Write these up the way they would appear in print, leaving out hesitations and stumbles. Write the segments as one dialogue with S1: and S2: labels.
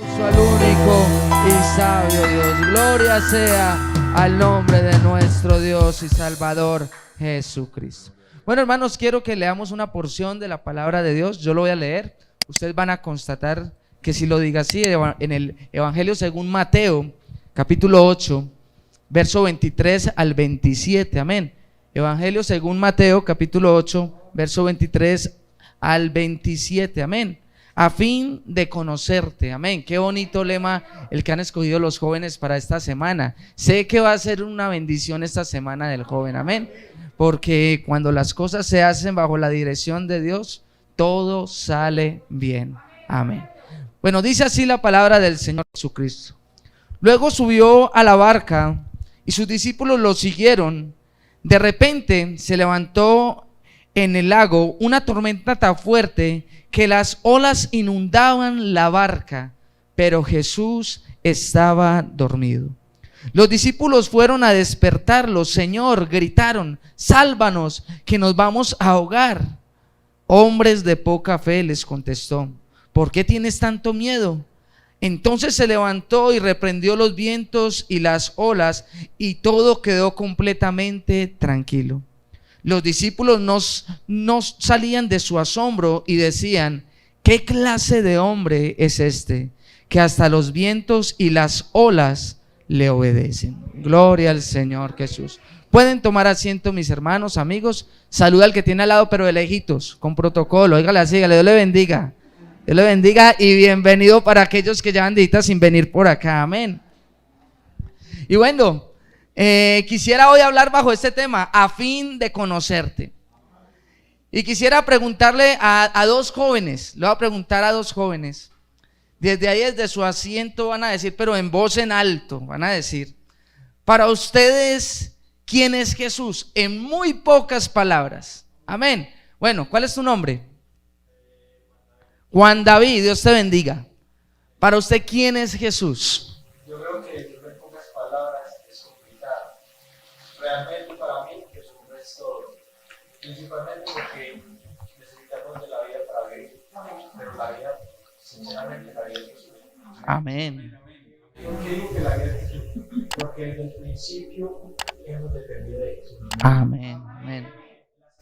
S1: Al único y sabio Dios. Gloria sea al nombre de nuestro Dios y Salvador Jesucristo. Bueno, hermanos, quiero que leamos una porción de la palabra de Dios. Yo lo voy a leer. Ustedes van a constatar que si lo diga así, en el Evangelio según Mateo, capítulo 8, verso 23 al 27. Amén. Evangelio según Mateo, capítulo 8, verso 23 al 27. Amén. A fin de conocerte, amén. Qué bonito lema el que han escogido los jóvenes para esta semana. Sé que va a ser una bendición esta semana del joven, amén. Porque cuando las cosas se hacen bajo la dirección de Dios, todo sale bien, amén. Bueno, dice así la palabra del Señor Jesucristo. Luego subió a la barca y sus discípulos lo siguieron. De repente se levantó en el lago una tormenta tan fuerte que las olas inundaban la barca, pero Jesús estaba dormido. Los discípulos fueron a despertarlo. Señor, gritaron, sálvanos, que nos vamos a ahogar. Hombres de poca fe, les contestó, ¿por qué tienes tanto miedo? Entonces se levantó y reprendió los vientos y las olas, y todo quedó completamente tranquilo. Los discípulos no salían de su asombro y decían, ¿qué clase de hombre es este, que hasta los vientos y las olas le obedecen? Gloria al Señor Jesús. Pueden tomar asiento, mis hermanos, amigos. Saluda al que tiene al lado, pero de lejitos, con protocolo. Óigale así, Dios le bendiga. Dios le bendiga y bienvenido para aquellos que llevan días sin venir por acá. Amén. Y bueno, quisiera hoy hablar bajo este tema, a fin de conocerte. Y quisiera preguntarle a dos jóvenes, le voy a preguntar a dos jóvenes. Desde ahí, desde su asiento van a decir, pero en voz en alto, van a decir, para ustedes, ¿quién es Jesús? En muy pocas palabras. Amén. Bueno, ¿cuál es tu nombre? Juan David, Dios te bendiga. Para usted, ¿quién es Jesús?
S2: Yo creo que decirlo en pocas palabras es complicado. Realmente para mí Jesús no es todo. Principalmente porque necesitamos de la vida para vivir. Pero la vida, sinceramente, la vida es Jesús.
S1: Amén.
S2: ¿Por qué digo que la vida es Jesús? Porque desde el principio hemos dependido de Jesús.
S1: Amén. Amén.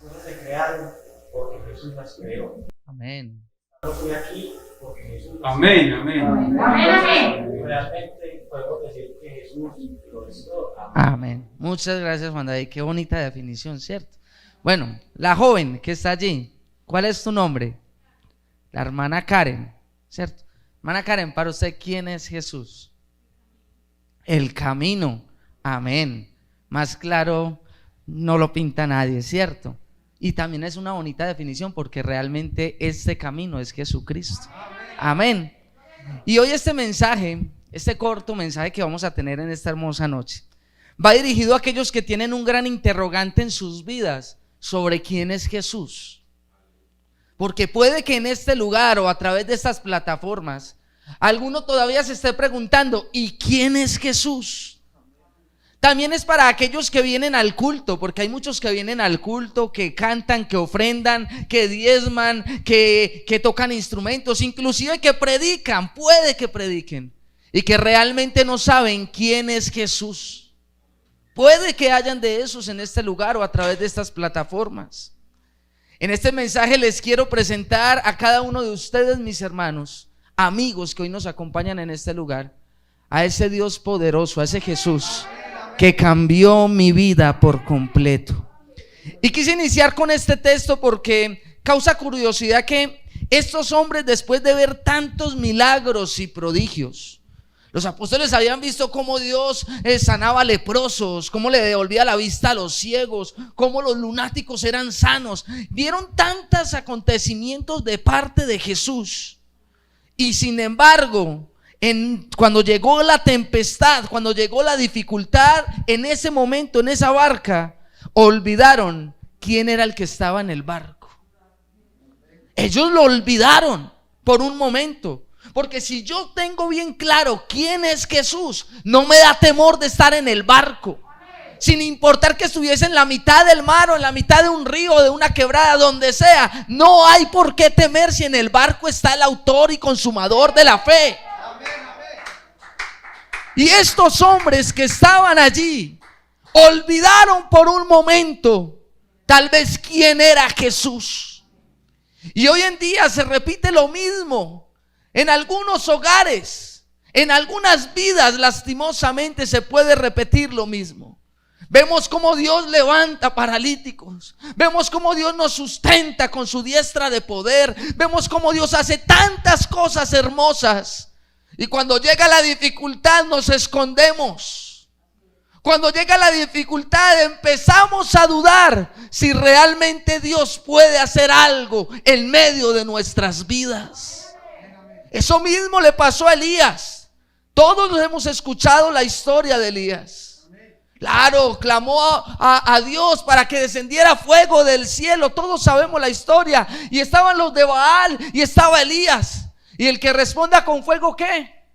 S2: Las cosas se crearon porque Jesús las creó.
S1: Amén.
S2: Yo estoy aquí porque Jesús.
S3: Amén, amén.
S2: Amén. Realmente podemos decir que Jesús lo es todo.
S1: Amén. Muchas gracias, Juan David. Qué bonita definición, ¿cierto? Bueno, la joven que está allí, ¿cuál es tu nombre? La hermana Karen, ¿cierto? Hermana Karen, para usted, ¿quién es Jesús? El camino. Amén. Más claro no lo pinta nadie, ¿cierto? Y también es una bonita definición porque realmente este camino es Jesucristo. Amén. Y hoy este mensaje, este corto mensaje que vamos a tener en esta hermosa noche, va dirigido a aquellos que tienen un gran interrogante en sus vidas sobre quién es Jesús. Porque puede que en este lugar o a través de estas plataformas alguno todavía se esté preguntando, ¿y quién es Jesús? También es para aquellos que vienen al culto, porque hay muchos que vienen al culto, que cantan, que ofrendan, que diezman, que tocan instrumentos, inclusive que predican, puede que prediquen, y que realmente no saben quién es Jesús. Puede que hayan de esos en este lugar o a través de estas plataformas. En este mensaje les quiero presentar a cada uno de ustedes, mis hermanos, amigos que hoy nos acompañan en este lugar, a ese Dios poderoso, a ese Jesús que cambió mi vida por completo. Y quise iniciar con este texto porque causa curiosidad que estos hombres, después de ver tantos milagros y prodigios, los apóstoles habían visto cómo Dios sanaba leprosos, cómo le devolvía la vista a los ciegos, cómo los lunáticos eran sanos. Vieron tantos acontecimientos de parte de Jesús. Y sin embargo, cuando llegó la tempestad, cuando llegó la dificultad, en ese momento, en esa barca, olvidaron quién era el que estaba en el barco. Ellos lo olvidaron por un momento. Porque si yo tengo bien claro quién es Jesús, no me da temor de estar en el barco. Sin importar que estuviese en la mitad del mar o en la mitad de un río, de una quebrada, donde sea, no hay por qué temer si en el barco está el autor y consumador de la fe. Y estos hombres que estaban allí olvidaron por un momento tal vez quién era Jesús. Y hoy en día se repite lo mismo en algunos hogares, en algunas vidas lastimosamente se puede repetir lo mismo. Vemos cómo Dios levanta paralíticos. Vemos cómo Dios nos sustenta con su diestra de poder. Vemos cómo Dios hace tantas cosas hermosas. Y cuando llega la dificultad nos escondemos. Cuando llega la dificultad empezamos a dudar si realmente Dios puede hacer algo en medio de nuestras vidas. Eso mismo le pasó a Elías. Todos hemos escuchado la historia de Elías. Claro, clamó a Dios para que descendiera fuego del cielo. Todos sabemos la historia. Y estaban los de Baal y estaba Elías. Y el que responda con fuego, ¿qué?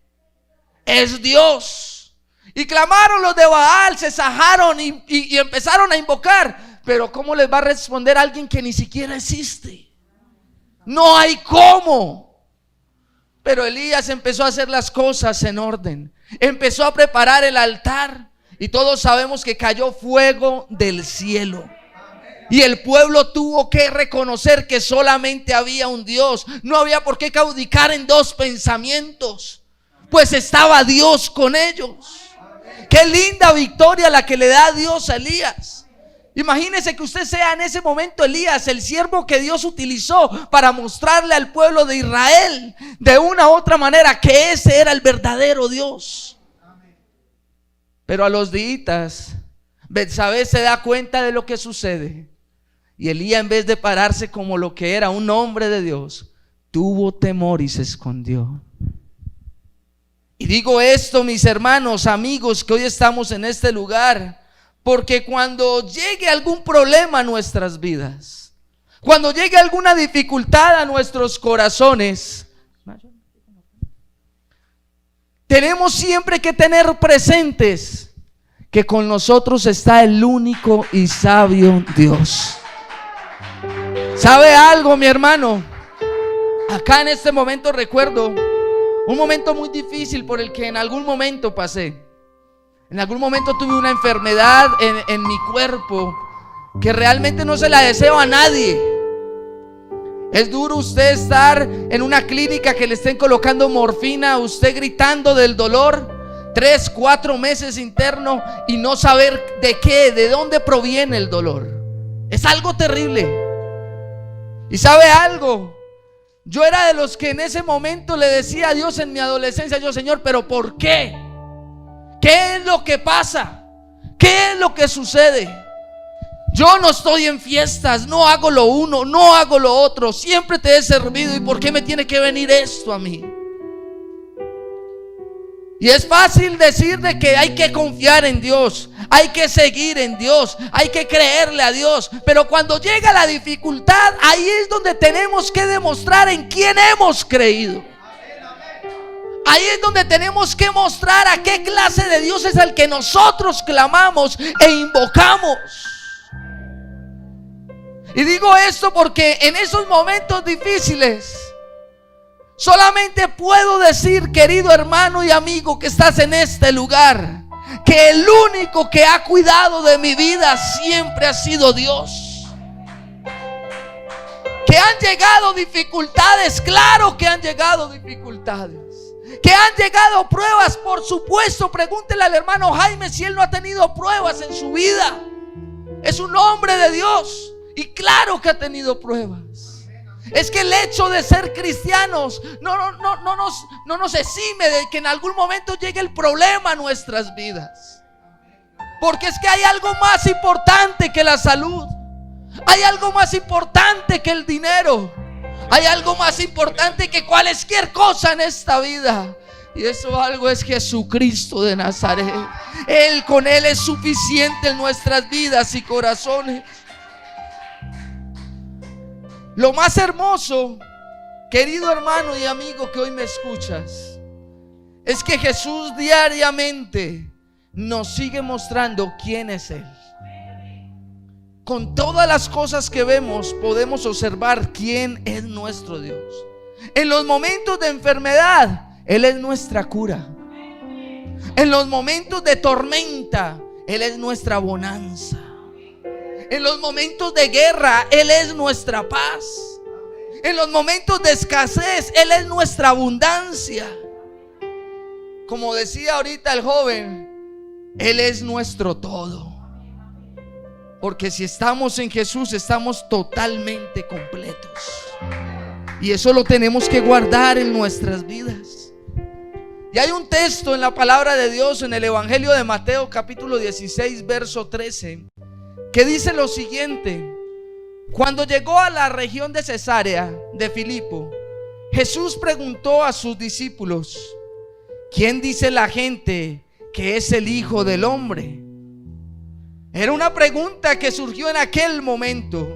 S1: Es Dios. Y clamaron los de Baal, se sajaron y empezaron a invocar. Pero ¿cómo les va a responder alguien que ni siquiera existe? No hay cómo. Pero Elías empezó a hacer las cosas en orden. Empezó a preparar el altar. Y todos sabemos que cayó fuego del cielo. Y el pueblo tuvo que reconocer que solamente había un Dios. No había por qué caudicar en dos pensamientos, pues estaba Dios con ellos. Qué linda victoria la que le da Dios a Elías. Imagínese que usted sea en ese momento Elías, el siervo que Dios utilizó para mostrarle al pueblo de Israel de una u otra manera que ese era el verdadero Dios. Pero a los días Betsabé se da cuenta de lo que sucede. Y Elías, en vez de pararse como lo que era un hombre de Dios, tuvo temor y se escondió. Y digo esto, mis hermanos, amigos, que hoy estamos en este lugar, porque cuando llegue algún problema a nuestras vidas, cuando llegue alguna dificultad a nuestros corazones, tenemos siempre que tener presentes que con nosotros está el único y sabio Dios. ¿Sabe algo, mi hermano? Acá en este momento recuerdo un momento muy difícil por el que en algún momento pasé. En algún momento tuve una enfermedad en mi cuerpo que realmente no se la deseo a nadie. Es duro usted estar en una clínica que le estén colocando morfina, usted gritando del dolor, 3, 4 meses interno y no saber de dónde proviene el dolor. Es algo terrible. Y ¿sabe algo? Yo era de los que en ese momento le decía a Dios en mi adolescencia, yo, Señor, ¿pero por qué? ¿Qué es lo que pasa? ¿Qué es lo que sucede? Yo no estoy en fiestas, no hago lo uno, no hago lo otro, siempre te he servido, ¿y por qué me tiene que venir esto a mí? Y es fácil decir de que hay que confiar en Dios, hay que seguir en Dios, hay que creerle a Dios, pero cuando llega la dificultad, ahí es donde tenemos que demostrar en quién hemos creído. Ahí es donde tenemos que mostrar a qué clase de Dios es el que nosotros clamamos e invocamos. Y digo esto porque en esos momentos difíciles solamente puedo decir, querido hermano y amigo que estás en este lugar, que el único que ha cuidado de mi vida siempre ha sido Dios. Que han llegado dificultades, claro que han llegado dificultades. Que han llegado pruebas, por supuesto. Pregúntele al hermano Jaime si él no ha tenido pruebas en su vida. Es un hombre de Dios y claro que ha tenido pruebas. Es que el hecho de ser cristianos no nos exime de que en algún momento llegue el problema a nuestras vidas. Porque es que hay algo más importante que la salud. Hay algo más importante que el dinero. Hay algo más importante que cualquier cosa en esta vida. Y eso algo es Jesucristo de Nazaret. Con Él es suficiente en nuestras vidas y corazones. Lo más hermoso, querido hermano y amigo que hoy me escuchas, es que Jesús diariamente nos sigue mostrando quién es Él. Con todas las cosas que vemos podemos observar quién es nuestro Dios. En los momentos de enfermedad, Él es nuestra cura. En los momentos de tormenta, Él es nuestra bonanza. En los momentos de guerra, Él es nuestra paz. En los momentos de escasez, Él es nuestra abundancia. Como decía ahorita el joven, Él es nuestro todo. Porque si estamos en Jesús, estamos totalmente completos. Y eso lo tenemos que guardar en nuestras vidas. Y hay un texto en la palabra de Dios, en el Evangelio de Mateo capítulo 16 verso 13, que dice lo siguiente: cuando llegó a la región de Cesarea de Filipo, Jesús preguntó a sus discípulos: ¿quién dice la gente que es el Hijo del Hombre? Era una pregunta que surgió en aquel momento.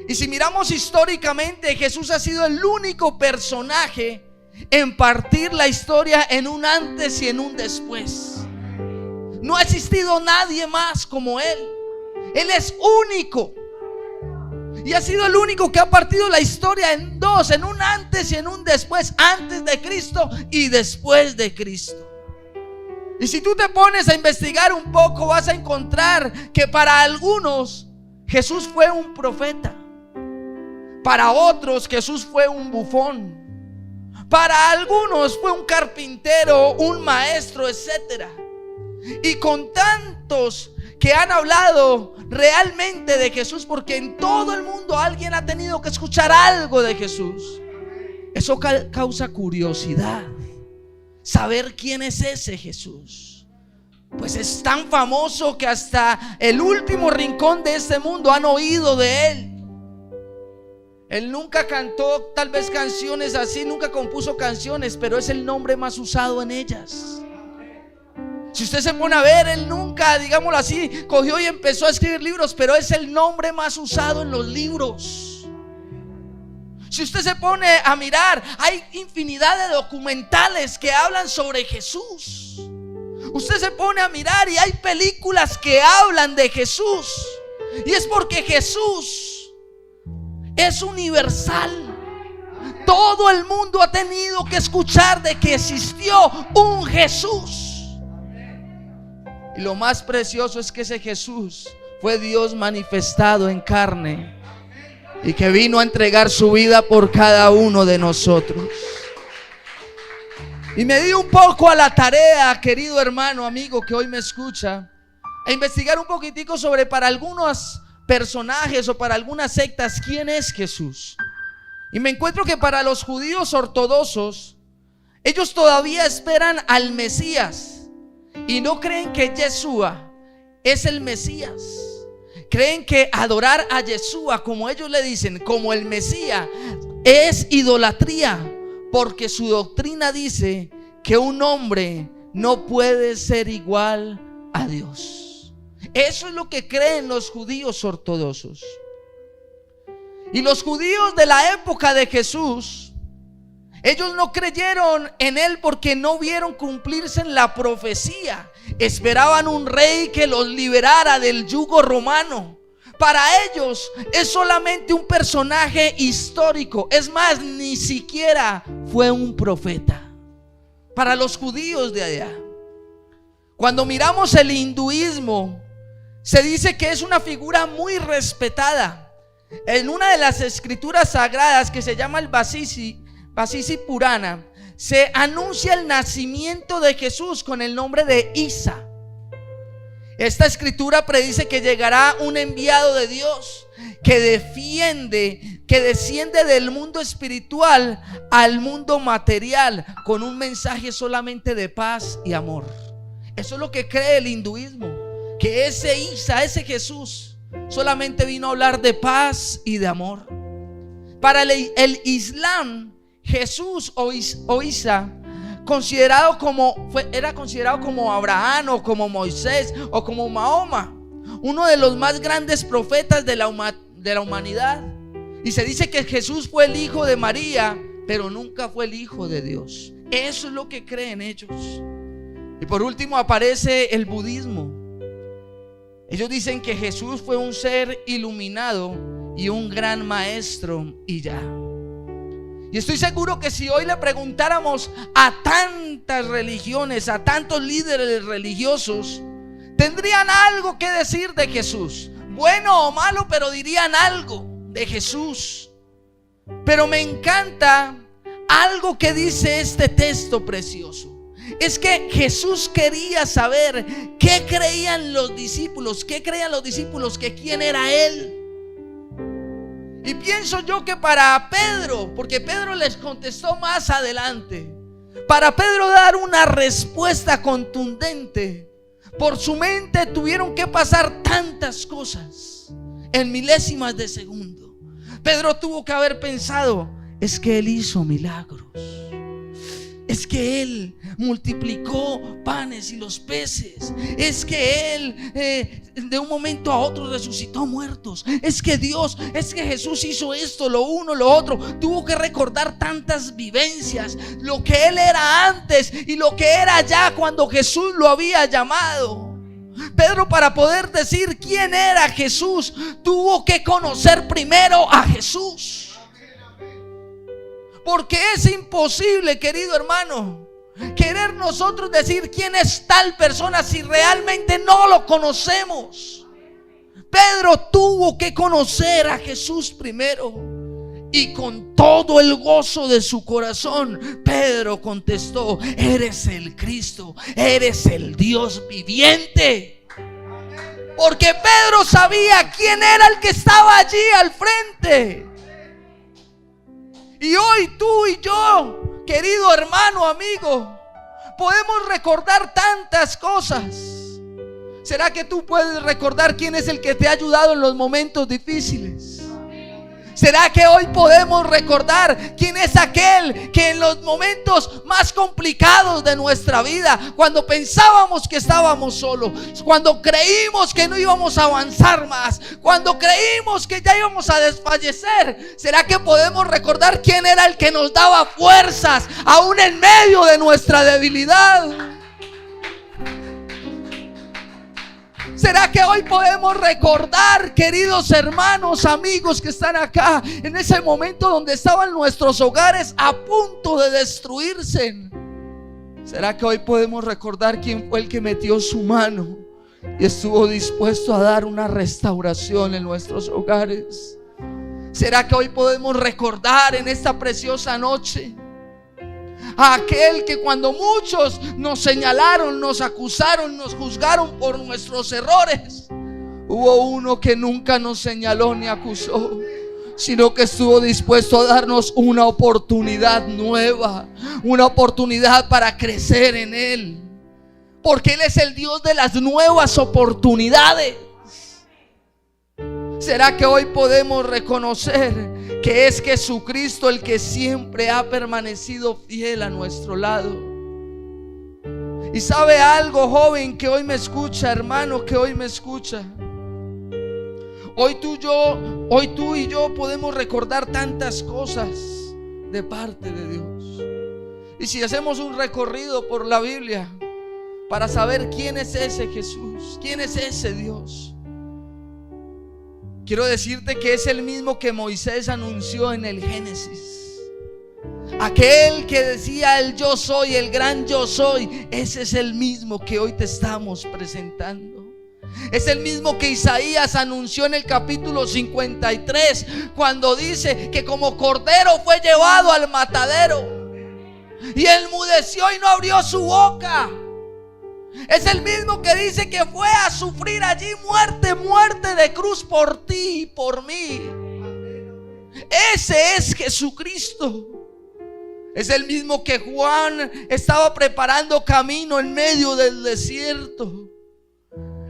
S1: Y si miramos históricamente, Jesús ha sido el único personaje en partir la historia en un antes y en un después. No ha existido nadie más como Él. Él es único. Y ha sido el único que ha partido la historia en dos, en un antes y en un después. Antes de Cristo y después de Cristo. Y si tú te pones a investigar un poco, vas a encontrar que para algunos Jesús fue un profeta. Para otros Jesús fue un bufón. Para algunos fue un carpintero, un maestro, etc. Y con tantos que han hablado realmente de Jesús, porque en todo el mundo alguien ha tenido que escuchar algo de Jesús, eso causa curiosidad, saber quién es ese Jesús. Pues es tan famoso que hasta el último rincón de este mundo han oído de Él. Él nunca cantó tal vez canciones así, nunca compuso canciones, pero es el nombre más usado en ellas. Si usted se pone a ver, Él nunca, digámoslo así, cogió y empezó a escribir libros, pero es el nombre más usado en los libros. Si usted se pone a mirar, hay infinidad de documentales que hablan sobre Jesús. Usted se pone a mirar y hay películas que hablan de Jesús. Y es porque Jesús es universal. Todo el mundo ha tenido que escuchar de que existió un Jesús. Y lo más precioso es que ese Jesús fue Dios manifestado en carne y que vino a entregar su vida por cada uno de nosotros. Y me di un poco a la tarea, querido hermano, amigo que hoy me escucha, a investigar un poquitico sobre, para algunos personajes o para algunas sectas, quién es Jesús. Y me encuentro que para los judíos ortodoxos, ellos todavía esperan al Mesías y no creen que Yeshua es el Mesías. Creen que adorar a Yeshua, como ellos le dicen, como el Mesías, es idolatría, porque su doctrina dice que un hombre no puede ser igual a Dios. Eso es lo que creen los judíos ortodoxos. Y los judíos de la época de Jesús, ellos no creyeron en Él porque no vieron cumplirse en la profecía. Esperaban un rey que los liberara del yugo romano. Para ellos es solamente un personaje histórico. Es más, ni siquiera fue un profeta. Para los judíos de allá, cuando miramos el hinduismo, se dice que es una figura muy respetada. En una de las escrituras sagradas que se llama el Vasisi Purana, se anuncia el nacimiento de Jesús con el nombre de Isa. Esta escritura predice que llegará un enviado de Dios que desciende del mundo espiritual al mundo material con un mensaje solamente de paz y amor. Eso es lo que cree el hinduismo, que ese Isa, ese Jesús, solamente vino a hablar de paz y de amor. Para el Islam, Jesús o Isa era considerado como Abraham o como Moisés o como Mahoma, uno de los más grandes profetas de la humanidad. Y se dice que Jesús fue el hijo de María, pero nunca fue el hijo de Dios. Eso es lo que creen ellos. Y por último aparece el budismo. Ellos dicen que Jesús fue un ser iluminado y un gran maestro y ya. Y estoy seguro que si hoy le preguntáramos a tantas religiones, a tantos líderes religiosos, tendrían algo que decir de Jesús. Bueno o malo, pero dirían algo de Jesús. Pero me encanta algo que dice este texto precioso. Es que Jesús quería saber qué creían los discípulos, que quién era Él. Y pienso yo que para Pedro, porque Pedro les contestó más adelante, para Pedro dar una respuesta contundente, por su mente tuvieron que pasar tantas cosas en milésimas de segundo. Pedro tuvo que haber pensado: es que Él hizo milagros, es que Él multiplicó panes y los peces, es que Él de un momento a otro resucitó muertos, es que Jesús hizo esto, lo uno, lo otro. Tuvo que recordar tantas vivencias, lo que Él era antes y lo que era ya cuando Jesús lo había llamado. Pedro, para poder decir quién era Jesús, tuvo que conocer primero a Jesús. Porque es imposible, querido hermano, querer nosotros decir quién es tal persona si realmente no lo conocemos. Pedro tuvo que conocer a Jesús primero. Y con todo el gozo de su corazón, Pedro contestó: eres el Cristo, eres el Dios viviente. Porque Pedro sabía quién era el que estaba allí al frente. Y hoy tú y yo, querido hermano, amigo, podemos recordar tantas cosas. ¿Será que tú puedes recordar quién es el que te ha ayudado en los momentos difíciles? ¿Será que hoy podemos recordar quién es aquel que en los momentos más complicados de nuestra vida, cuando pensábamos que estábamos solos, cuando creímos que no íbamos a avanzar más, cuando creímos que ya íbamos a desfallecer, será que podemos recordar quién era el que nos daba fuerzas aún en medio de nuestra debilidad? ¿Será que hoy podemos recordar, queridos hermanos, amigos que están acá, en ese momento donde estaban nuestros hogares a punto de destruirse? ¿Será que hoy podemos recordar quién fue el que metió su mano y estuvo dispuesto a dar una restauración en nuestros hogares? ¿Será que hoy podemos recordar en esta preciosa noche a aquel que cuando muchos nos señalaron, nos acusaron, nos juzgaron por nuestros errores, hubo uno que nunca nos señaló ni acusó, sino que estuvo dispuesto a darnos una oportunidad nueva, una oportunidad para crecer en Él? Porque Él es el Dios de las nuevas oportunidades. ¿Será que hoy podemos reconocer que es Jesucristo el que siempre ha permanecido fiel a nuestro lado? Y sabe algo, joven que hoy me escucha, hermano que hoy me escucha, hoy tú y yo podemos recordar tantas cosas de parte de Dios. Y si hacemos un recorrido por la Biblia para saber quién es ese Jesús, quién es ese Dios, quiero decirte que es el mismo que Moisés anunció en el Génesis. Aquel que decía el yo soy, el gran yo soy, ese es el mismo que hoy te estamos presentando. Es el mismo que Isaías anunció en el capítulo 53, cuando dice que como cordero fue llevado al matadero y enmudeció y no abrió su boca. Es el mismo que dice que fue a sufrir allí muerte de cruz por ti y por mí. Ese es Jesucristo. Es el mismo que Juan estaba preparando camino en medio del desierto.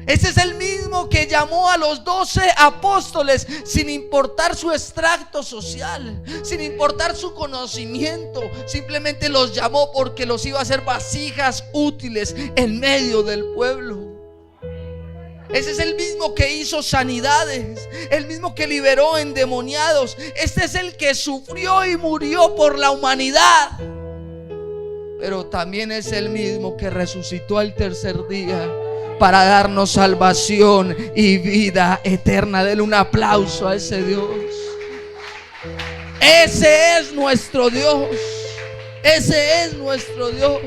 S1: Ese es el mismo que llamó a los 12 apóstoles sin importar su extracto social, sin importar su conocimiento. Simplemente los llamó porque los iba a hacer vasijas útiles en medio del pueblo. Ese es el mismo que hizo sanidades, el mismo que liberó endemoniados. Este es el que sufrió y murió por la humanidad, pero también es el mismo que resucitó al tercer día para darnos salvación y vida eterna. Denle un aplauso a ese Dios. Ese es nuestro Dios. Ese es nuestro Dios.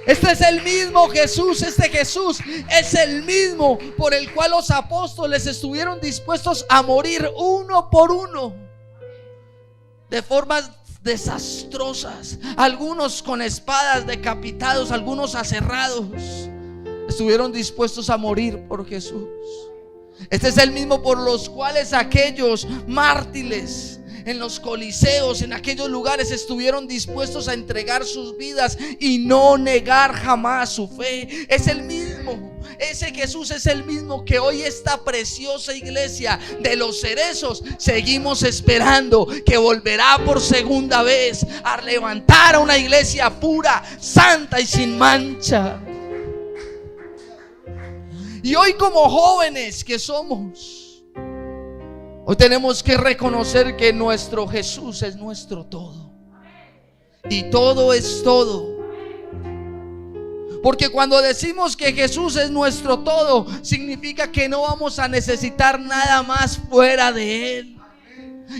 S1: Este es el mismo Jesús. Este Jesús es el mismo por el cual los apóstoles estuvieron dispuestos a morir uno por uno, de formas desastrosas, algunos con espadas, decapitados, algunos aserrados. Estuvieron dispuestos a morir por Jesús. Este es el mismo por los cuales aquellos mártires en los coliseos, en aquellos lugares, estuvieron dispuestos a entregar sus vidas y no negar jamás su fe. Es el mismo, ese Jesús es el mismo que hoy esta preciosa iglesia de Los Cerezos seguimos esperando que volverá por segunda vez a levantar a una iglesia pura, santa y sin mancha. Y hoy, como jóvenes que somos, hoy tenemos que reconocer que nuestro Jesús es nuestro todo. Y todo es todo. Porque cuando decimos que Jesús es nuestro todo, significa que no vamos a necesitar nada más fuera de Él.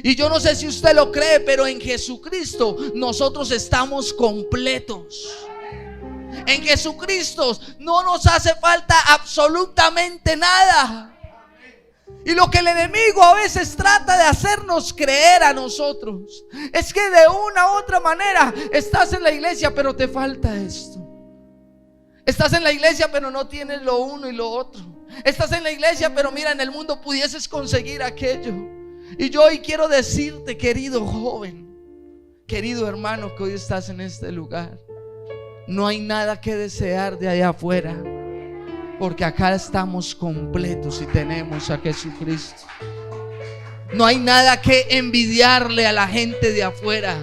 S1: Y yo no sé si usted lo cree, pero en Jesucristo nosotros estamos completos. En Jesucristo no nos hace falta absolutamente nada. Y lo que el enemigo a veces trata de hacernos creer a nosotros es que de una u otra manera estás en la iglesia pero te falta esto. Estás en la iglesia pero no tienes lo uno y lo otro. Estás en la iglesia pero mira, en el mundo pudieses conseguir aquello. Y yo hoy quiero decirte, querido joven, querido hermano que hoy estás en este lugar, no hay nada que desear de allá afuera, porque acá estamos completos y tenemos a Jesucristo. No hay nada que envidiarle a la gente de afuera.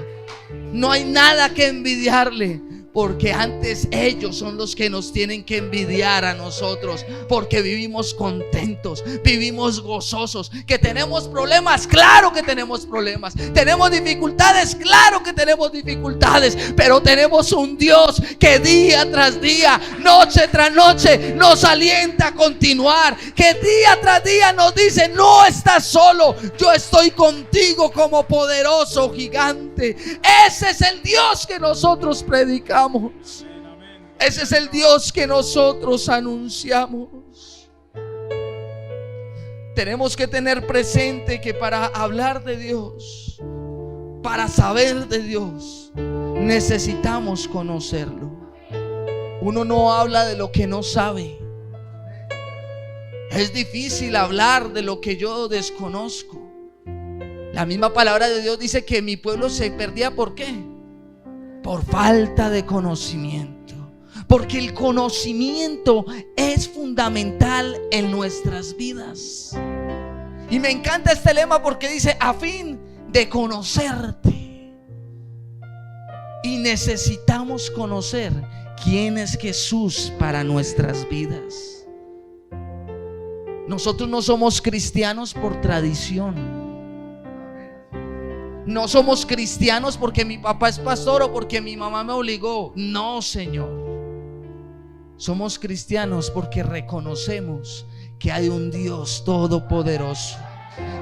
S1: No hay nada que envidiarle, porque antes ellos son los que nos tienen que envidiar a nosotros, porque vivimos contentos, vivimos gozosos. Que tenemos problemas, claro que tenemos problemas. Tenemos dificultades, claro que tenemos dificultades. Pero tenemos un Dios que día tras día, noche tras noche, nos alienta a continuar. Que día tras día nos dice: no estás solo, yo estoy contigo como poderoso gigante. Ese es el Dios que nosotros predicamos. Ese es el Dios que nosotros anunciamos. Tenemos que tener presente que para hablar de Dios, para saber de Dios, necesitamos conocerlo. Uno no habla de lo que no sabe. Es difícil hablar de lo que yo desconozco. La misma palabra de Dios dice que mi pueblo se perdía. ¿Por qué? Por falta de conocimiento. Porque el conocimiento es fundamental en nuestras vidas. Y me encanta este lema porque dice: a fin de conocerte. Y necesitamos conocer quién es Jesús para nuestras vidas. Nosotros no somos cristianos por tradición. No somos cristianos porque mi papá es pastor o porque mi mamá me obligó. No, Señor. Somos cristianos porque reconocemos que hay un Dios todopoderoso,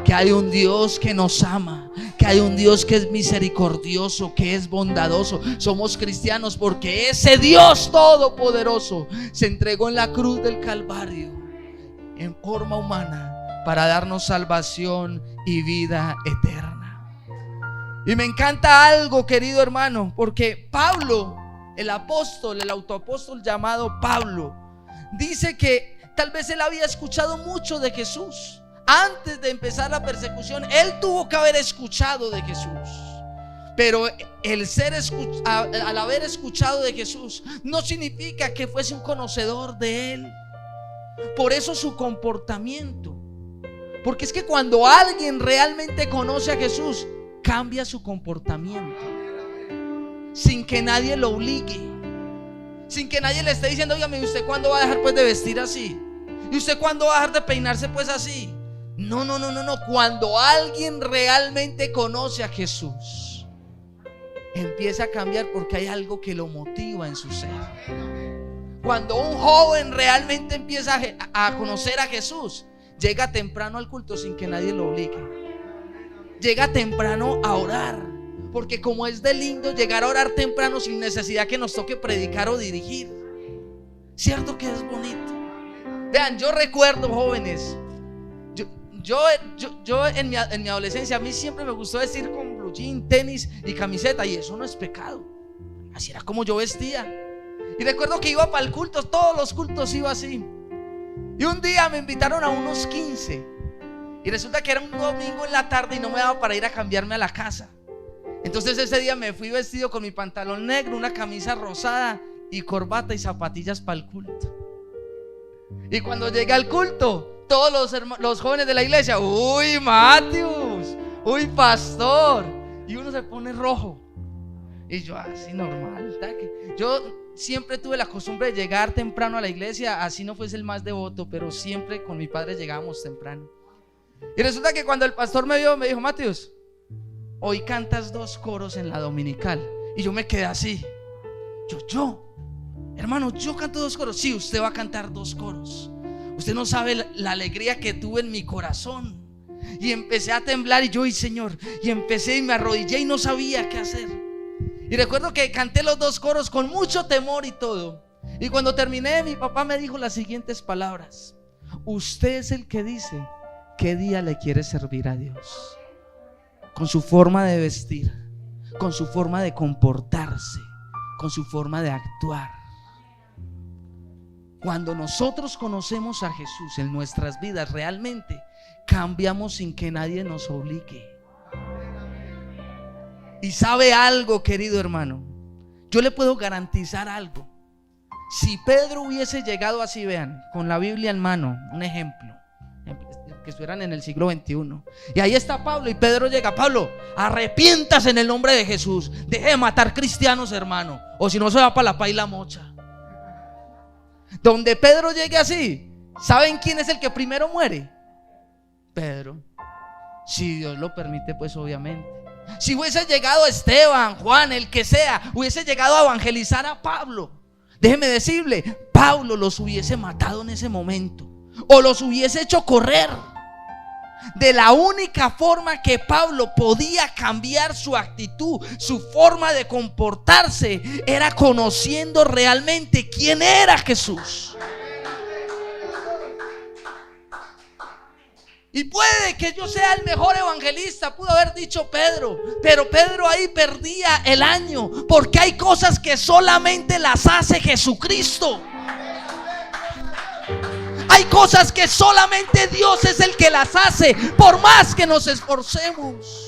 S1: que hay un Dios que nos ama, que hay un Dios que es misericordioso, que es bondadoso. Somos cristianos porque ese Dios todopoderoso se entregó en la cruz del Calvario en forma humana para darnos salvación y vida eterna. Y me encanta algo, querido hermano, porque Pablo, el apóstol, el autoapóstol llamado Pablo, dice que tal vez él había escuchado mucho de Jesús. Antes de empezar la persecución, él tuvo que haber escuchado de Jesús. Pero al haber escuchado de Jesús, no significa que fuese un conocedor de él. Por eso su comportamiento. Porque es que cuando alguien realmente conoce a Jesús, cambia su comportamiento sin que nadie lo obligue, sin que nadie le esté diciendo: oígame, ¿usted cuándo va a dejar pues de vestir así? ¿Y usted cuándo va a dejar de peinarse pues así? No. Cuando alguien realmente conoce a Jesús, empieza a cambiar porque hay algo que lo motiva en su ser. Cuando un joven realmente empieza a conocer a Jesús, llega temprano al culto sin que nadie lo obligue. llega temprano a orar, porque como es de lindo llegar a orar temprano sin necesidad que nos toque predicar o dirigir. Cierto que es bonito. Vean, yo recuerdo, jóvenes, yo en mi adolescencia, a mí siempre me gustó vestir con blue jean, tenis y camiseta, y eso no es pecado. Así era como yo vestía. Y recuerdo que iba para el culto, todos los cultos iba así. Y un día me invitaron a unos 15, y resulta que era un domingo en la tarde y no me daba para ir a cambiarme a la casa. Entonces ese día me fui vestido con mi pantalón negro, una camisa rosada y corbata y zapatillas para el culto. Y cuando llegué al culto, todos los jóvenes de la iglesia: uy, Matius, uy, pastor. Y uno se pone rojo. Y yo así normal. Yo siempre tuve la costumbre de llegar temprano a la iglesia, así no fuese el más devoto, pero siempre con mi padre llegábamos temprano. Y resulta que cuando el pastor me vio, me dijo: Matius, hoy cantas 2 coros en la dominical. Y yo me quedé así. Hermano, yo canto 2 coros. Sí, usted va a cantar 2 coros. Usted no sabe la alegría que tuve en mi corazón. Y empecé a temblar y yo: y Señor, y empecé y me arrodillé y no sabía qué hacer. Y recuerdo que canté los 2 coros con mucho temor y todo. Y cuando terminé, mi papá me dijo las siguientes palabras: usted es el que dice qué día le quiere servir a Dios, con su forma de vestir, con su forma de comportarse, con su forma de actuar. Cuando nosotros conocemos a Jesús en nuestras vidas, realmente cambiamos sin que nadie nos obligue. Y sabe algo, querido hermano, yo le puedo garantizar algo. Si Pedro hubiese llegado así, vean, con la Biblia en mano, un ejemplo, que estuvieran en el siglo XXI, y ahí está Pablo, y Pedro llega: Pablo, arrepiéntase en el nombre de Jesús, deje de matar cristianos, hermano, o si no se va para la paila mocha. Donde Pedro llegue así, ¿saben quién es el que primero muere? Pedro. Si Dios lo permite, pues obviamente. Si hubiese llegado Esteban, Juan, el que sea, hubiese llegado a evangelizar a Pablo, déjeme decirle, Pablo los hubiese matado en ese momento, o los hubiese hecho correr. De la única forma que Pablo podía cambiar su actitud, su forma de comportarse, era conociendo realmente quién era Jesús. Y puede que yo sea el mejor evangelista, pudo haber dicho Pedro, pero Pedro ahí perdía el año, porque hay cosas que solamente las hace Jesucristo. Hay cosas que solamente Dios es el que las hace, por más que nos esforcemos.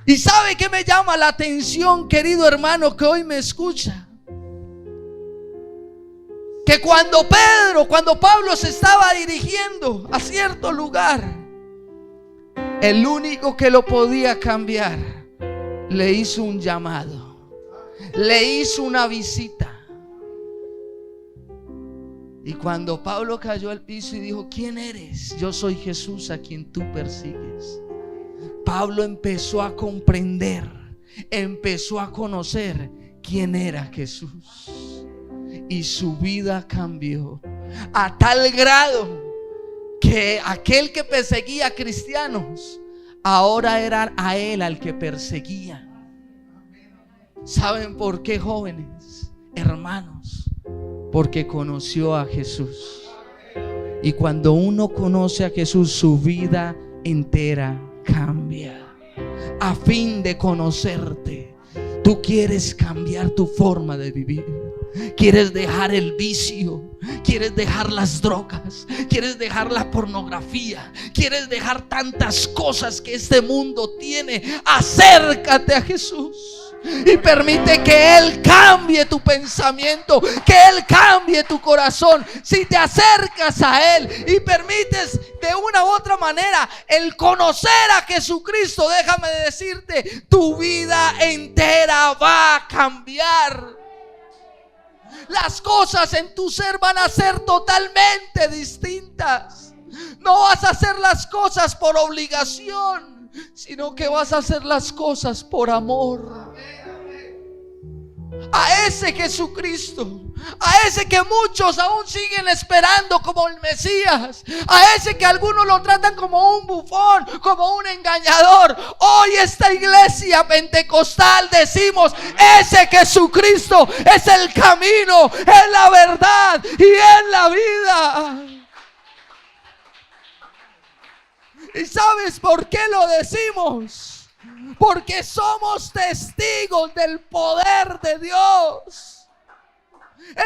S1: Y ¿sabe qué me llama la atención, querido hermano que hoy me escucha? Que cuando Pablo se estaba dirigiendo a cierto lugar, el único que lo podía cambiar le hizo un llamado, le hizo una visita. Y cuando Pablo cayó al piso y dijo: ¿quién eres? Yo soy Jesús a quien tú persigues. Pablo empezó a comprender, empezó a conocer quién era Jesús. Y su vida cambió a tal grado que aquel que perseguía a cristianos, ahora era a él al que perseguían. ¿Saben por qué, jóvenes, hermanos? Porque conoció a Jesús. Y cuando uno conoce a Jesús, su vida entera cambia. A fin de conocerte, tú quieres cambiar tu forma de vivir. Quieres dejar el vicio, quieres dejar las drogas, quieres dejar la pornografía, quieres dejar tantas cosas que este mundo tiene. Acércate a Jesús y permite que Él cambie tu pensamiento, que Él cambie tu corazón. Si te acercas a Él y permites de una u otra manera el conocer a Jesucristo, déjame decirte, tu vida entera va a cambiar. Las cosas en tu ser van a ser totalmente distintas. No vas a hacer las cosas por obligación, sino que vas a hacer las cosas por amor. a ese Jesucristo, a ese que muchos aún siguen esperando como el Mesías, a ese que algunos lo tratan como un bufón, como un engañador. Hoy esta iglesia pentecostal decimos: ese Jesucristo es el camino, es la verdad y es la vida. ¿Y sabes por qué lo decimos? Porque somos testigos del poder de Dios.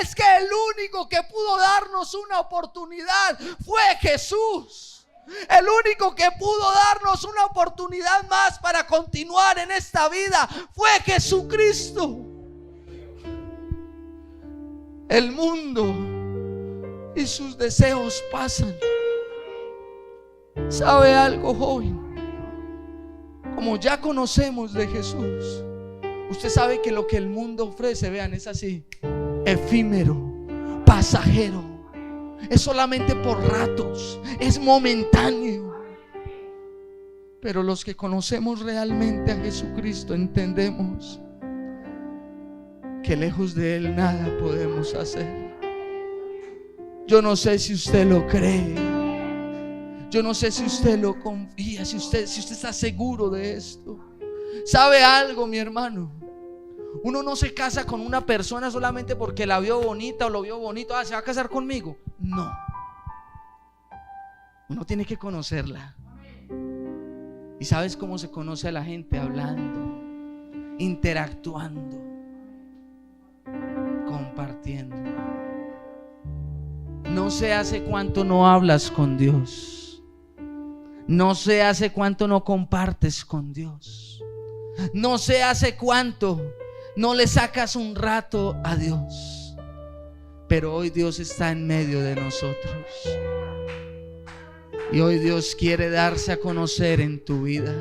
S1: Es que el único que pudo darnos una oportunidad fue Jesús. El único que pudo darnos una oportunidad más para continuar en esta vida fue Jesucristo. El mundo y sus deseos pasan. ¿Sabe algo, joven? Como ya conocemos de Jesús, usted sabe que lo que el mundo ofrece, vean, es así: efímero, pasajero, es solamente por ratos, es momentáneo. Pero los que conocemos realmente a Jesucristo entendemos que lejos de Él nada podemos hacer. Yo no sé si usted lo cree. Yo no sé si usted lo confía, si usted está seguro de esto. ¿Sabe algo, mi hermano? Uno no se casa con una persona solamente porque la vio bonita o lo vio bonito. ¿Se va a casar conmigo? No. Uno tiene que conocerla. ¿Y sabes cómo se conoce a la gente? Hablando, interactuando, compartiendo. No sé hace cuánto no hablas con Dios. No sé hace cuánto no compartes con Dios. No sé hace cuánto no le sacas un rato a Dios. Pero hoy Dios está en medio de nosotros. Y hoy Dios quiere darse a conocer en tu vida.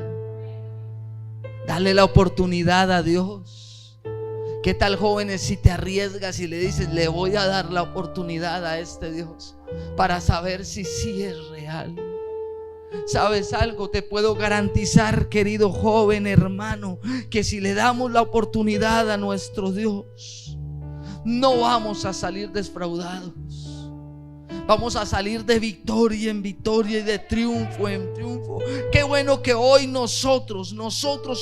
S1: Dale la oportunidad a Dios. ¿Qué tal, jóvenes, si te arriesgas y le dices: le voy a dar la oportunidad a este Dios para saber si sí es real? ¿Sabes algo? Te puedo garantizar, querido joven hermano, que si le damos la oportunidad a nuestro Dios, no vamos a salir defraudados. Vamos a salir de victoria en victoria y de triunfo en triunfo. Qué bueno que hoy nosotros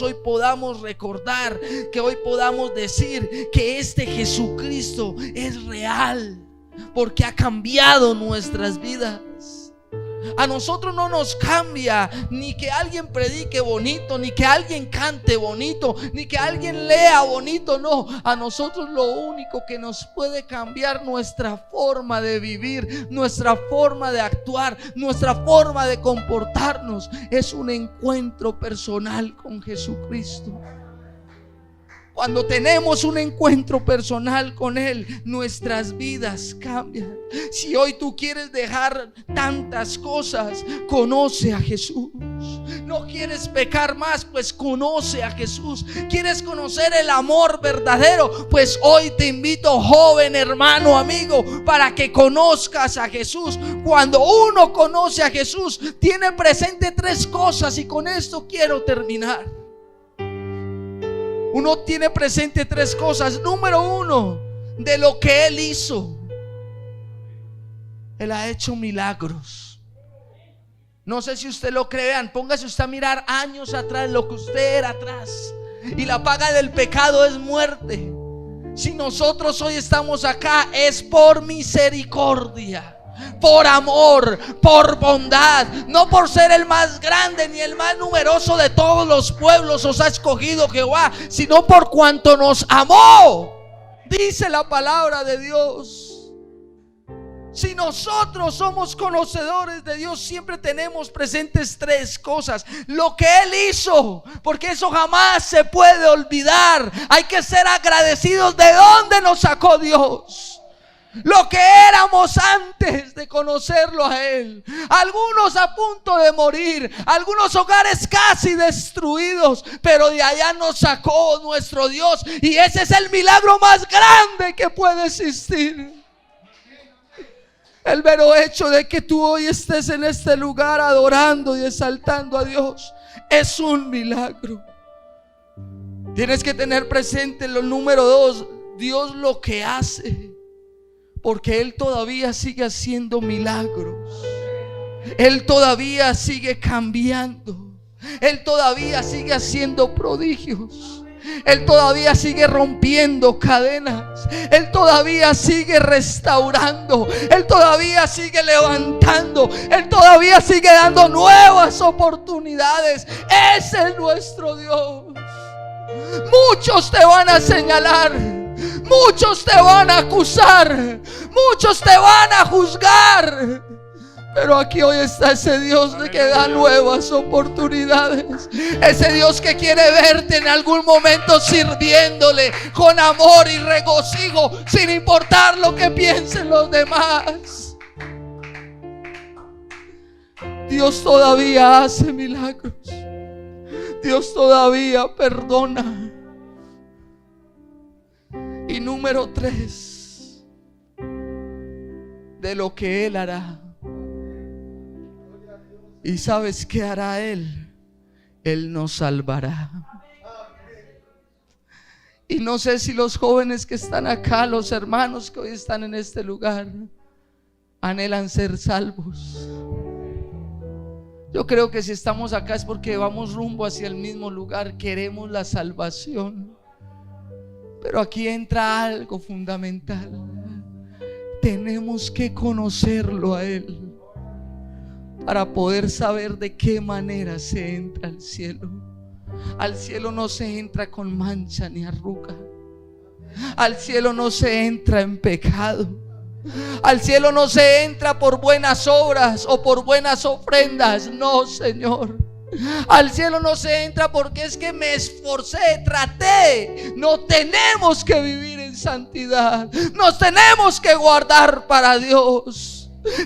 S1: hoy podamos recordar, que hoy podamos decir que este Jesucristo es real, porque ha cambiado nuestras vidas. A nosotros no nos cambia ni que alguien predique bonito, ni que alguien cante bonito, ni que alguien lea bonito. No, a nosotros lo único que nos puede cambiar nuestra forma de vivir, nuestra forma de actuar, nuestra forma de comportarnos es un encuentro personal con Jesucristo. Cuando tenemos un encuentro personal con Él, nuestras vidas cambian. Si hoy tú quieres dejar tantas cosas, conoce a Jesús. No quieres pecar más, pues conoce a Jesús. ¿Quieres conocer el amor verdadero? Pues hoy te invito, joven, hermano, amigo, para que conozcas a Jesús. Cuando uno conoce a Jesús, tiene presente tres cosas, y con esto quiero terminar. Uno tiene presente tres cosas. Número uno, de lo que Él hizo. Él ha hecho milagros. No sé si usted lo cree. Vean, póngase usted a mirar años atrás, lo que usted era atrás. Y la paga del pecado es muerte. Si nosotros hoy estamos acá, es por misericordia, por amor, por bondad. No por ser el más grande ni el más numeroso de todos los pueblos os ha escogido Jehová, sino por cuanto nos amó, dice la palabra de Dios. Si nosotros somos conocedores de Dios, siempre tenemos presentes tres cosas: lo que Él hizo, porque eso jamás se puede olvidar. Hay que ser agradecidos de dónde nos sacó Dios, lo que éramos antes de conocerlo a Él. Algunos a punto de morir, algunos hogares casi destruidos, pero de allá nos sacó nuestro Dios, y ese es el milagro más grande que puede existir. El mero hecho de que tú hoy estés en este lugar adorando y exaltando a Dios es un milagro. Tienes que tener presente lo número dos: Dios lo que hace, porque Él todavía sigue haciendo milagros. Él todavía sigue cambiando. Él todavía sigue haciendo prodigios. Él todavía sigue rompiendo cadenas. Él todavía sigue restaurando. Él todavía sigue levantando. Él todavía sigue dando nuevas oportunidades. Ese es nuestro Dios. Muchos te van a señalar, muchos te van a acusar, muchos te van a juzgar, pero aquí hoy está ese Dios de que da nuevas oportunidades. Ese Dios que quiere verte en algún momento sirviéndole con amor y regocijo, sin importar lo que piensen los demás. Dios todavía hace milagros. Dios todavía perdona. Y número 3, de lo que Él hará. ¿Y sabes qué hará Él? Él nos salvará. Y no sé si los jóvenes que están acá, los hermanos que hoy están en este lugar, anhelan ser salvos. Yo creo que si estamos acá es porque vamos rumbo hacia el mismo lugar, queremos la salvación. Pero aquí entra algo fundamental. Tenemos que conocerlo a Él para poder saber de qué manera se entra al cielo. Al cielo no se entra con mancha ni arruga. Al cielo no se entra en pecado. Al cielo no se entra por buenas obras o por buenas ofrendas. No, Señor. Al cielo no se entra porque es que me esforcé, traté. No tenemos que vivir en santidad. Nos tenemos que guardar para Dios.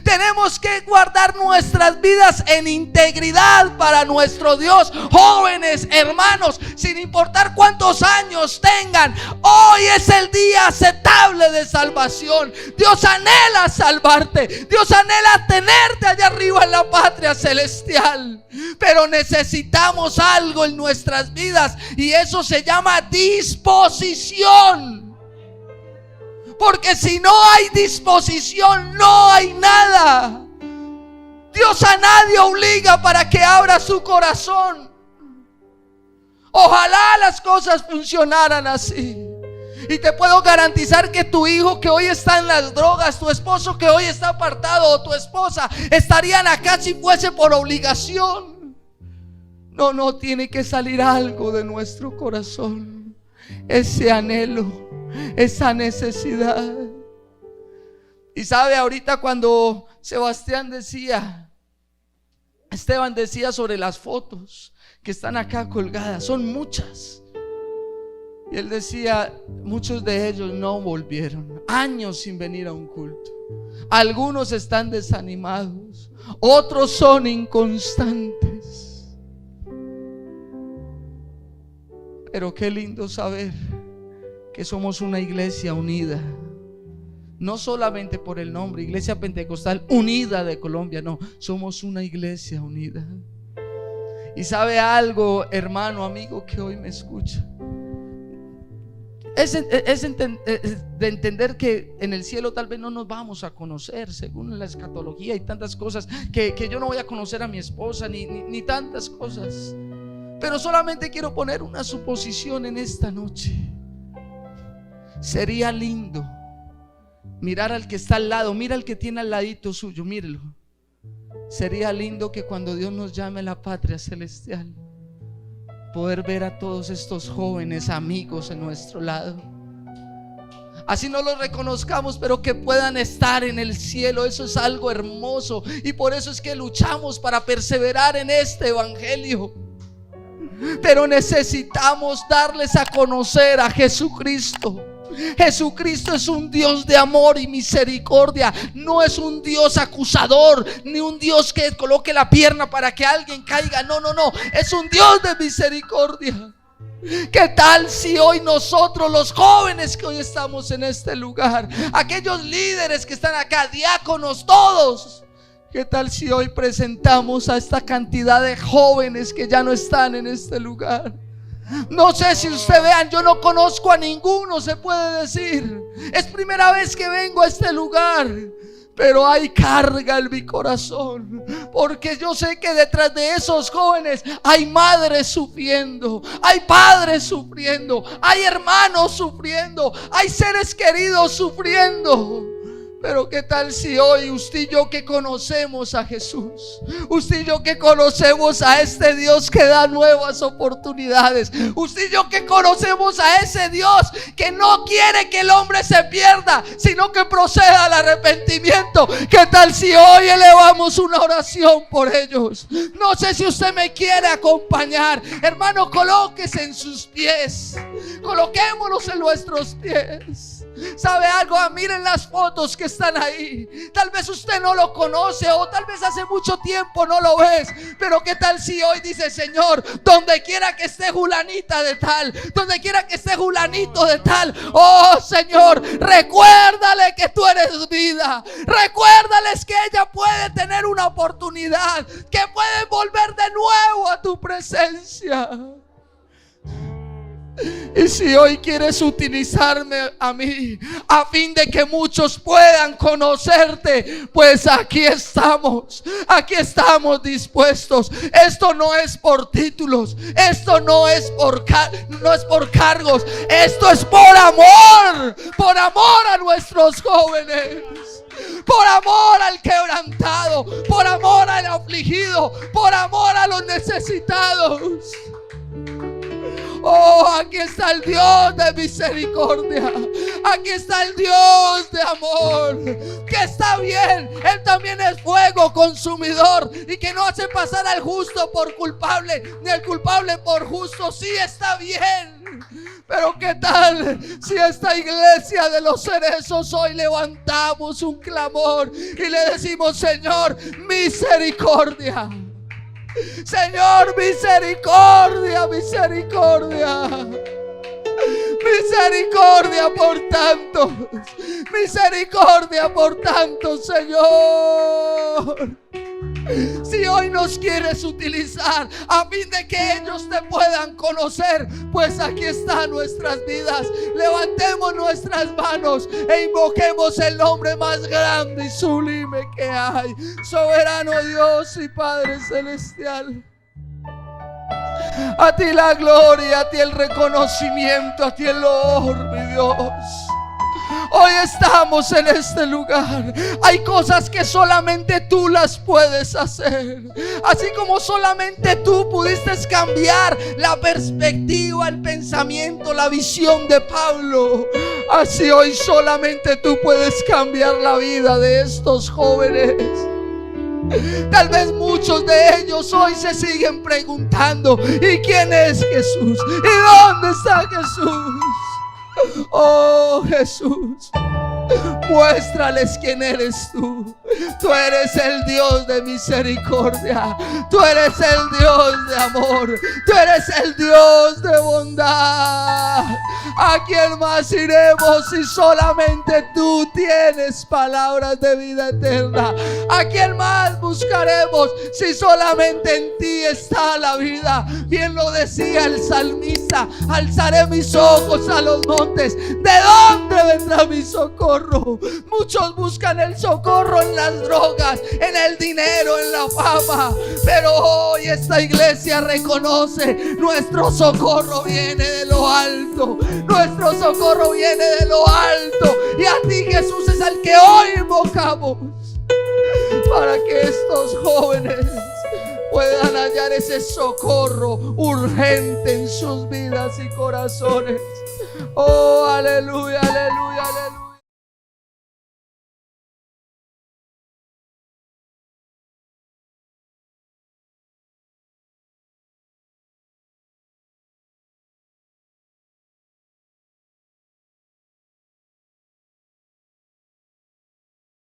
S1: Tenemos que guardar nuestras vidas en integridad para nuestro Dios. Jóvenes, hermanos, sin importar cuántos años tengan, hoy es el día aceptable de salvación. Dios anhela salvarte. Dios anhela tenerte allá arriba en la patria celestial. Pero necesitamos algo en nuestras vidas, y eso se llama disposición. Porque si no hay disposición, no hay nada. Dios a nadie obliga para que abra su corazón. Ojalá las cosas funcionaran así. Y te puedo garantizar que tu hijo que hoy está en las drogas, tu esposo que hoy está apartado, o tu esposa, estarían acá si fuese por obligación. No, tiene que salir algo de nuestro corazón. Ese anhelo, esa necesidad. Y sabe, ahorita cuando Esteban decía sobre las fotos que están acá colgadas, son muchas. Y él decía, muchos de ellos no volvieron, años sin venir a un culto. Algunos están desanimados, otros son inconstantes. Pero qué lindo saber que somos una iglesia unida. No solamente por el nombre, Iglesia Pentecostal Unida de Colombia. No, somos una iglesia unida. Y sabe algo, hermano, amigo que hoy me escucha, es de entender que en el cielo tal vez no nos vamos a conocer, según la escatología y tantas cosas, que yo no voy a conocer a mi esposa ni tantas cosas. Pero solamente quiero poner una suposición en esta noche. Sería lindo mirar al que está al lado, mira al que tiene al ladito suyo, mírelo. Sería lindo que cuando Dios nos llame a la patria celestial, poder ver a todos estos jóvenes amigos en nuestro lado. Así no los reconozcamos, pero que puedan estar en el cielo. Eso es algo hermoso. Y por eso es que luchamos para perseverar en este evangelio. Pero necesitamos darles a conocer a Jesucristo. Jesucristo es un Dios de amor y misericordia. No es un Dios acusador, ni un Dios que coloque la pierna para que alguien caiga. No, es un Dios de misericordia. ¿Qué tal si hoy nosotros, los jóvenes que hoy estamos en este lugar, aquellos líderes que están acá, diáconos, todos, qué tal si hoy presentamos a esta cantidad de jóvenes que ya no están en este lugar, No sé si usted vean, yo no conozco a ninguno, se puede decir. Es primera vez que vengo a este lugar, pero hay carga en mi corazón, porque yo sé que detrás de esos jóvenes hay madres sufriendo, hay padres sufriendo, hay hermanos sufriendo, hay seres queridos sufriendo. Pero qué tal si hoy usted y yo que conocemos a Jesús, usted y yo que conocemos a este Dios que da nuevas oportunidades, usted y yo que conocemos a ese Dios que no quiere que el hombre se pierda, sino que proceda al arrepentimiento, qué tal si hoy elevamos una oración por ellos? No sé si usted me quiere acompañar. Hermano, colóquese en sus pies, coloquémonos en nuestros pies. ¿Sabe algo? Miren las fotos que están ahí. Tal vez usted no lo conoce, o tal vez hace mucho tiempo no lo ves, pero qué tal si hoy dice: Señor, donde quiera que esté Julanita de tal, donde quiera que esté Julanito de tal, oh Señor, recuérdale que tú eres vida. Recuérdales que ella puede tener una oportunidad, que puede volver de nuevo a tu presencia. Y si hoy quieres utilizarme a mí a fin de que muchos puedan conocerte, pues aquí estamos dispuestos. Esto no es por títulos, esto no es por cargos, esto es por amor a nuestros jóvenes, por amor al quebrantado, por amor al afligido, por amor a los necesitados. Oh, aquí está el Dios de misericordia, aquí está el Dios de amor, que está bien. Él también es fuego consumidor y que no hace pasar al justo por culpable, ni al culpable por justo. Sí, está bien. Pero qué tal si esta iglesia de los cerezos hoy levantamos un clamor y le decimos: Señor, misericordia. Señor, misericordia, misericordia. Misericordia por tantos, misericordia por tantos, Señor. Si hoy nos quieres utilizar a fin de que ellos te puedan conocer, pues aquí están nuestras vidas. Levantemos nuestras manos e invoquemos el nombre más grande y sublime que hay. Soberano Dios y Padre Celestial, a ti la gloria, a ti el reconocimiento, a ti el honor, mi Dios. Hoy estamos en este lugar. Hay cosas que solamente tú las puedes hacer. Así como solamente tú pudiste cambiar la perspectiva, el pensamiento, la visión de Pablo, así hoy solamente tú puedes cambiar la vida de estos jóvenes. Tal vez muchos de ellos hoy se siguen preguntando: ¿y quién es Jesús? ¿Y dónde está Jesús? Oh Jesús, muéstrales quién eres tú. Tú eres el Dios de misericordia, tú eres el Dios de amor, tú eres el Dios de bondad. ¿A quién más iremos si solamente tú tienes palabras de vida eterna? ¿A quién más buscaremos si solamente en ti está la vida? Bien lo decía el salmista: alzaré mis ojos a los montes, ¿de dónde vendrá mi socorro? Muchos buscan el socorro en las drogas, en el dinero, en la fama, pero hoy esta iglesia reconoce: nuestro socorro viene de lo alto, nuestro socorro viene de lo alto, y a ti, Jesús, es al que hoy invocamos, para que estos jóvenes puedan hallar ese socorro urgente en sus vidas y corazones. Oh, aleluya, aleluya, aleluya.